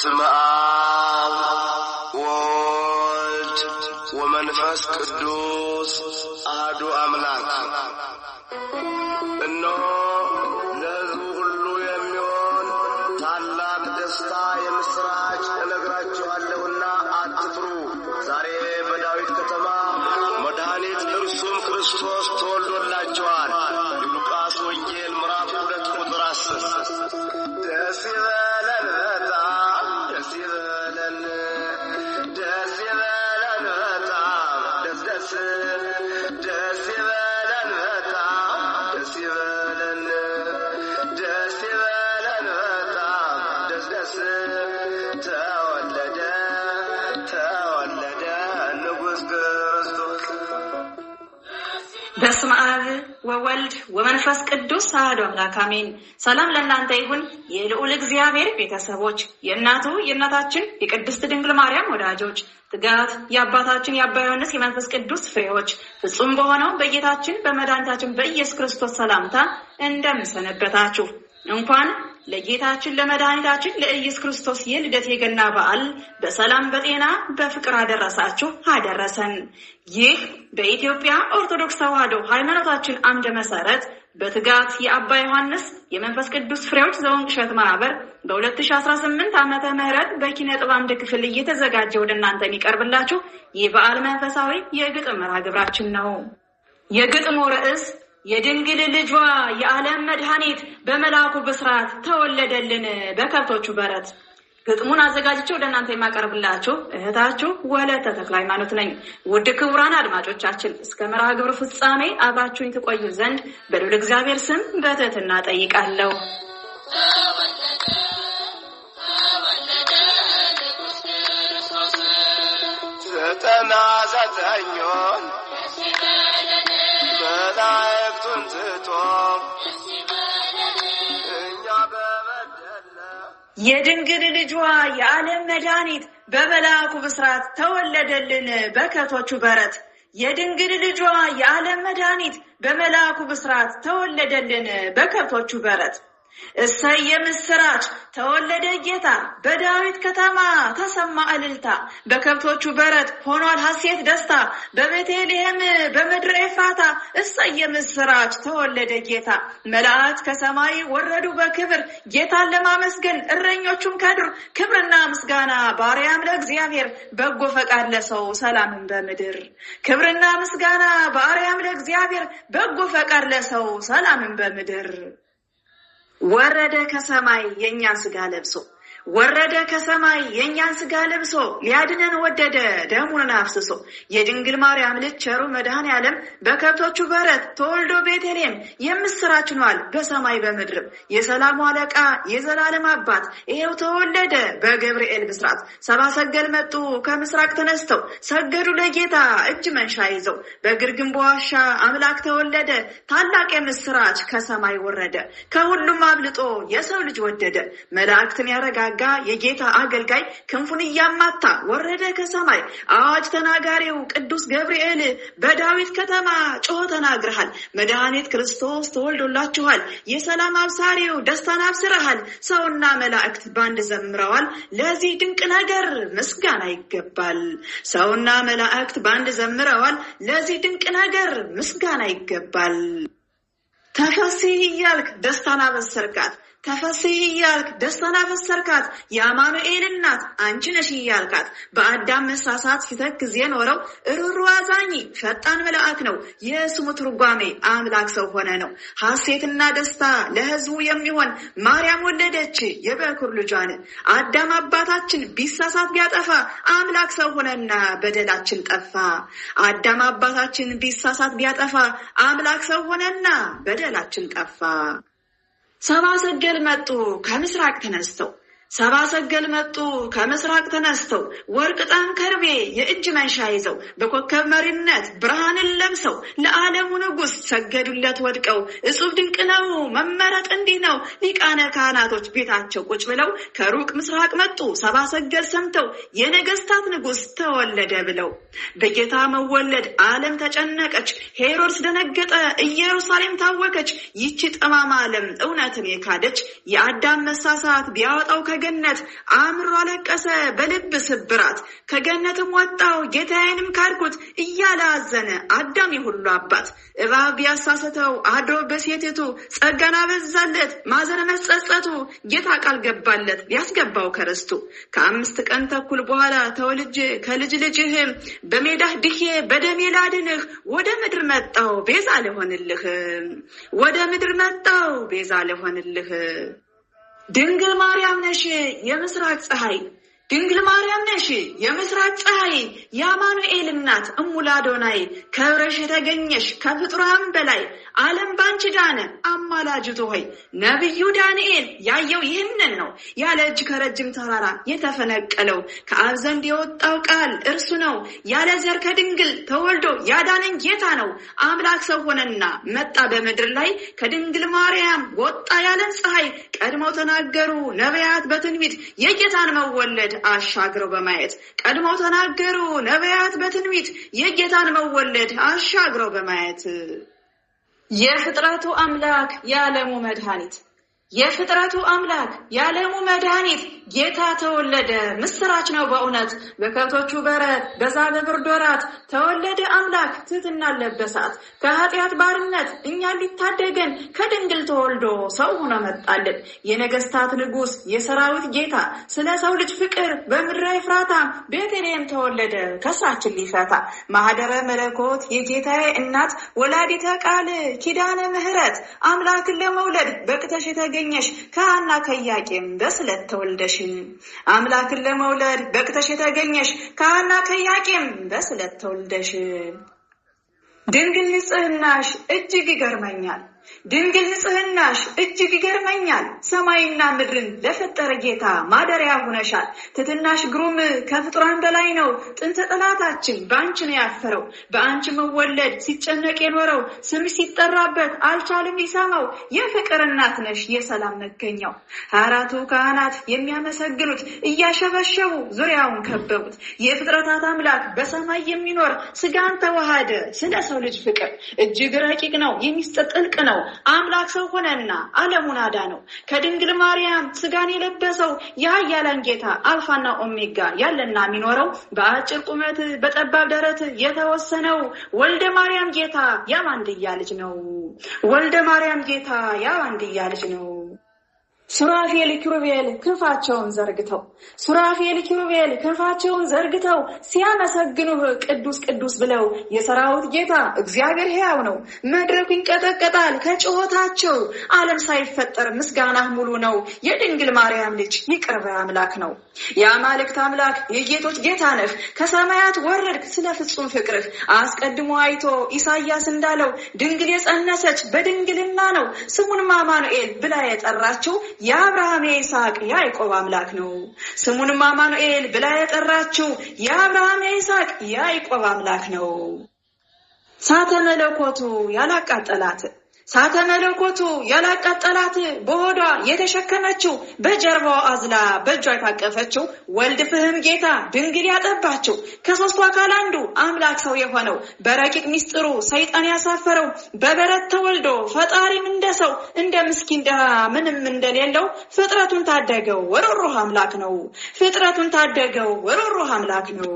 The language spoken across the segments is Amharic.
በስመ አብ ወወልድ ወመንፈስ ቅዱስ አሐዱ አምላክ። እነሆ ለሕዝቡ ሁሉ የሚሆን ታላቅ ደስታ የምስራች እነግራችኋለሁና አትፍሩ። ዛሬ በዳዊት ከተማ መድኃኒት እርሱም ክርስቶስ ተወልዶላችኋል። የሉቃስ ወንጌል ምዕራፍ 2 ቁጥር 10። ደስ ይበለን በጣም ደስ ይበለን፣ ደስ ይበለን በጣም ደስ ደስ ደስ ይበለን በጣም ደስ ይበለን፣ ደስ ይበለን በጣም ደስ ደስ ተወለደ ተወለደ ንጉሥ ክርስቶስ። በስመ አብ ወወልድ ወመንፈስ ቅዱስ አሐዱ አምላክ አሜን። ሰላም ለእናንተ ይሁን የልዑል እግዚአብሔር ቤተሰቦች፣ የእናታችን የቅድስት ድንግል ማርያም ወዳጆች፣ ትጋት የአባታችን የአባ ዮሐንስ የመንፈስ ቅዱስ ፍሬዎች፣ ፍጹም በሆነው በጌታችን በመድኃኒታችን በኢየሱስ ክርስቶስ ሰላምታ እንደምሰነበታችሁ። እንኳን ለጌታችን ለመድኃኒታችን ለኢየሱስ ክርስቶስ የልደት የገና በዓል በሰላም በጤና በፍቅር አደረሳችሁ አደረሰን። ይህ በኢትዮጵያ ኦርቶዶክስ ተዋሕዶ ሃይማኖታችን አምደ መሰረት በትጋት የአባ ዮሐንስ የመንፈስ ቅዱስ ፍሬዎች ዘወንቅሸት ማህበር በ2018 ዓመተ ምህረት በኪነ ጥበብ አምደ ክፍል እየተዘጋጀ ወደ እናንተ የሚቀርብላችሁ የበዓል መንፈሳዊ የግጥም መርሃ ግብራችን ነው። የግጥሙ ርዕስ የድንግል ልጇ የዓለም መድኃኒት በመልአኩ ብስራት ተወለደልን በከብቶቹ በረት። ግጥሙን አዘጋጅቼ ወደ እናንተ የማቀርብላችሁ እህታችሁ ወለተ ተክለ ሃይማኖት ነኝ። ውድ ክቡራን አድማጮቻችን እስከ መርሃ ግብሩ ፍጻሜ አብራችሁኝ ትቆዩ ዘንድ በልዑል እግዚአብሔር ስም በትህትና ጠይቃለሁ። ዘጠና ዘጠኙን መላእክቱን ትቶ እኛ በበደለ የድንግል ልጇ የዓለም መድኃኒት በመልአኩ ብስራት ተወለደልን በከብቶቹ በረት። የድንግል ልጇ የዓለም መድኃኒት በመልአኩ ብስራት ተወለደልን በከብቶቹ በረት። እሰይ የምስራች ተወለደ ጌታ በዳዊት ከተማ ተሰማ እልልታ። በከብቶቹ በረት ሆኗል ሐሴት ደስታ በቤተልሔም በምድረ ኤፍራታ። እሰይ የምስራች ተወለደ ጌታ። መላእክት ከሰማይ ወረዱ በክብር ጌታን ለማመስገን እረኞቹም ከዱር። ክብርና ምስጋና በአርያም ለእግዚአብሔር በጎ ፈቃድ ለሰው ሰላምን በምድር። ክብርና ምስጋና በአርያም ለእግዚአብሔር በጎ ፈቃድ ለሰው ሰላምን በምድር። ወረደ ከሰማይ የኛን ስጋ ለብሶ ወረደ ከሰማይ የኛን ስጋ ለብሶ ሊያድነን ወደደ ደሙን አፍስሶ። የድንግል ማርያም ልጅ ቸሩ መድኃኔዓለም በከብቶቹ በረት ተወልዶ ቤተልሔም የምስራች ሆኗል በሰማይ በምድር። የሰላሙ አለቃ የዘላለም አባት ይሄው ተወለደ በገብርኤል ብስራት። ሰብአ ሰገል መጡ ከምስራቅ ተነስተው ሰገዱ ለጌታ እጅ መንሻ ይዘው። በግርግም በዋሻ አምላክ ተወለደ ታላቅ የምስራች ከሰማይ ወረደ። ከሁሉም አብልጦ የሰው ልጅ ወደደ መላእክትን ያረጋጋ የጌታ አገልጋይ ክንፉን እያማታ ወረደ ከሰማይ። አዋጅ ተናጋሪው ቅዱስ ገብርኤል በዳዊት ከተማ ጮኸ ተናግረሃል። መድኃኒት ክርስቶስ ተወልዶላችኋል የሰላም አብሳሪው ደስታን አብስረሃል። ሰውና መላእክት ባንድ ዘምረዋል ለዚህ ድንቅ ነገር ምስጋና ይገባል። ሰውና መላእክት ባንድ ዘምረዋል ለዚህ ድንቅ ነገር ምስጋና ይገባል። ተፈሥሒ እያልክ ደስታን አበሰርካት ተፈሥሒ እያልክ ደስታን አበሰርካት። የአማኑኤል እናት አንቺ ነሽ እያልካት በአዳም መሳሳት ሲተክዝ የኖረው ሩሩ አዛኝ ፈጣን መልአክ ነው። የስሙ ትርጓሜ አምላክ ሰው ሆነ ነው። ሐሴትና ደስታ ለሕዝቡ የሚሆን ማርያም ወለደች የበኩር ልጇን። አዳም አባታችን ቢሳሳት ቢያጠፋ አምላክ ሰው ሆነና በደላችን ጠፋ። አዳም አባታችን ቢሳሳት ቢያጠፋ አምላክ ሰው ሆነና በደላችን ጠፋ። ሰብአ ሰገል መጡ ከምስራቅ ተነስተው ሰብአ ሰገል መጡ ከምስራቅ ተነስተው ወርቅ ዕጣን ከርቤ የእጅ መንሻ ይዘው በኮከብ መሪነት ብርሃንን ለምሰው ለዓለሙ ንጉሥ ሰገዱለት ወድቀው። እጹብ ድንቅ ነው መመረጥ እንዲህ ነው ሊቃነ ካህናቶች ቤታቸው ቁጭ ብለው ከሩቅ ምስራቅ መጡ ሰብአ ሰገል ሰምተው የነገስታት ንጉሥ ተወለደ ብለው። በጌታ መወለድ ዓለም ተጨነቀች ሄሮድስ ደነገጠ ኢየሩሳሌም ታወከች። ይቺ ጠማማ ዓለም እውነትን የካደች የአዳም መሳሳት ቢያወጣው ከገነት አምሮ አለቀሰ በልብ ስብራት። ከገነትም ወጣው ጌታዬንም ካድኩት እያለ አዘነ አዳም የሁሉ አባት። እባብ ቢያሳስተው አድሮ በሴቲቱ ጸጋን አበዛለት ማዘነ መጸጸቱ። ጌታ ቃል ገባለት ሊያስገባው ከርስቱ። ከ5 ቀን ተኩል በኋላ ተወልጄ ከልጅ ልጅህ በሜዳህ ድሄ በደሜ ላድንህ። ወደ ምድር መጣው ቤዛ ልሆንልህ፣ ወደ ምድር መጣው ቤዛ ልሆንልህ። ድንግል ማርያም ነሽ የምስራቅ ፀሐይ፣ ድንግል ማርያም ነሽ የምስራቅ ፀሐይ፣ የአማኑኤል እናት እሙለ አዶናይ። ከብረሽ የተገኘሽ ከፍጡራን በላይ ዓለም ባንቺ ዳነ አማላጅቱ ሆይ። ነቢዩ ዳንኤል ያየው ይህንን ነው። ያለ እጅ ከረጅም ተራራ የተፈነቀለው ከአብ ዘንድ የወጣው ቃል እርሱ ነው። ያለ ዘር ከድንግል ተወልዶ ያዳነን ጌታ ነው። አምላክ ሰው ሆነና መጣ በምድር ላይ ከድንግል ማርያም ወጣ ያለን ፀሐይ። ቀድመው ተናገሩ ነቢያት በትንቢት የጌታን መወለድ አሻግረው በማየት። ቀድመው ተናገሩ ነቢያት በትንቢት የጌታን መወለድ አሻግረው በማየት። የፍጥረቱ አምላክ የዓለሙ መድኃኒት፣ የፍጥረቱ አምላክ የዓለሙ መድኃኒት ጌታ ተወለደ። ምስራች ነው በእውነት በከብቶቹ በረት በዛለ ብርድ ወራት ተወለደ አምላክ ትሕትና ለበሳት። ከኃጢአት ባርነት እኛን ሊታደገን ከድንግል ተወልዶ ሰው ሆኖ መጣልን። የነገስታት ንጉሥ የሰራዊት ጌታ ስለ ሰው ልጅ ፍቅር በምድረ ኤፍራታ ቤተልሔም ተወለደ ከስራችን ሊፈታ። ማህደረ መለኮት የጌታዬ እናት ወላዲተ ቃል ኪዳነ ምሕረት አምላክን ለመውለድ በቅተሽ የተገኘሽ ከሐና ከኢያቄም በስለት ተወልደሽ። አምላክን ለመውለድ በቅተሽ የተገኘሽ ከሐና ከኢያቄም በስለት ተወልደሽ። ድንግል ንጽሕናሽ እጅግ ይገርመኛል፣ ድንግል ንጽሕናሽ እጅግ ይገርመኛል። ሰማይና ምድርን ለፈጠረ ጌታ ማደሪያ ሆነሻል። ትሕትናሽ ግሩም ከፍጡራን በላይ ነው። ጥንተ ጠላታችን በአንቺ ነው ያፈረው። በአንቺ መወለድ ሲጨነቅ የኖረው ስምሽ ሲጠራበት አልቻልም ሊሰማው። የፍቅር እናት ነሽ የሰላም መገኛው። 24ቱ ካህናት የሚያመሰግኑት እያሸበሸቡ ዙሪያውን ከበቡት። የፍጥረታት አምላክ በሰማይ የሚኖር ስጋን ተዋሃደ ስለ ሰው ልጅ ፍቅር። እጅግ ረቂቅ ነው የሚስጥር ጥልቅ ነው። አምላክ ሰው ሆነና ዓለሙን አዳነው። ከድንግል ማርያም ስጋን የለበሰው የኃያላን ጌታ አልፋና ኦሜጋ ያለና የሚኖረው በአጭር ቁመት በጠባብ ደረት የተወሰነው ወልደ ማርያም ጌታ ያማንድያ ልጅ ነው። ወልደ ማርያም ጌታ ያማንድያ ልጅ ነው። ሱራፌል ኪሩቤል ክንፋቸውን ዘርግተው፣ ሱራፌል ኪሩቤል ክንፋቸውን ዘርግተው ሲያመሰግኑህ ቅዱስ ቅዱስ ብለው። የሰራዊት ጌታ እግዚአብሔር ሕያው ነው። መድረኩ ይንቀጠቀጣል ከጭሆታቸው። ዓለም ሳይፈጠር ምስጋናህ ሙሉ ነው። የድንግል ማርያም ልጅ ይቅር ባይ አምላክ ነው። የአማልክት አምላክ የጌቶች ጌታ ነህ። ከሰማያት ወረድክ ስለ ፍጹም ፍቅርህ። አስቀድሞ አይቶ ኢሳይያስ እንዳለው ድንግል የጸነሰች በድንግልና ነው። ስሙንም አማኑኤል ብላ የጠራችው የአብርሃም የይስሐቅ የያዕቆብ አምላክ ነው። ስሙንም አማኑኤል ብላ የጠራችው የአብርሃም የይስሐቅ የያዕቆብ አምላክ ነው። ሳተ መለኮቱ ያላቃጠላት፣ ሳተ መለኮቱ ያላቃጠላት በሆዷ የተሸከመችው በጀርባዋ አዝላ በእጇ የታቀፈችው ወልድ ፍህም ጌታ ድንግል ያጠባችው ከሦስቱ አካል አንዱ አምላክ ሰው የሆነው በረቂቅ ሚስጥሩ ሰይጣን ያሳፈረው በበረት ተወልዶ ፈጣሪም እንደ ሰው እንደ ምስኪን ድሃ ምንም እንደሌለው ፍጥረቱን ታደገው ወሮሮህ አምላክ ነው። ፍጥረቱን ታደገው ወሮሮህ አምላክ ነው።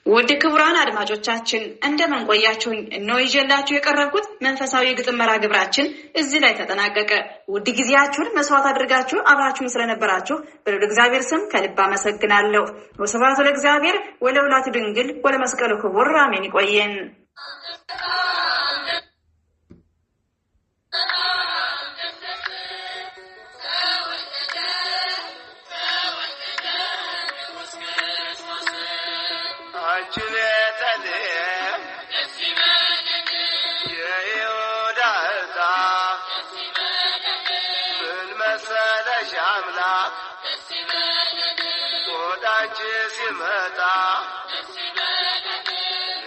ውድ ክቡራን አድማጮቻችን እንደምን ቆያችሁኝ? እነሆ ይዤላችሁ የቀረብኩት መንፈሳዊ ግጥም መርሃ ግብራችን እዚህ ላይ ተጠናቀቀ። ውድ ጊዜያችሁን መስዋዕት አድርጋችሁ አብራችሁን ስለነበራችሁ በልዑል እግዚአብሔር ስም ከልብ አመሰግናለሁ። ወስብሐት ለእግዚአብሔር ወለወላዲቱ ድንግል ወለመስቀሉ ክቡር አሜን። ይቆየን። አንቺ ቤተልሔም የይሁዳ ዕጣ ምን መሰለሽ አምላክ ወደ አንቺ ሲመጣ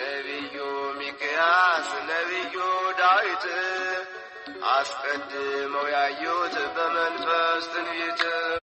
ነቢዩ ሚክያስ ነቢዩ ዳዊት አስቀድመው ያዩት በመንፈስ ትንቢት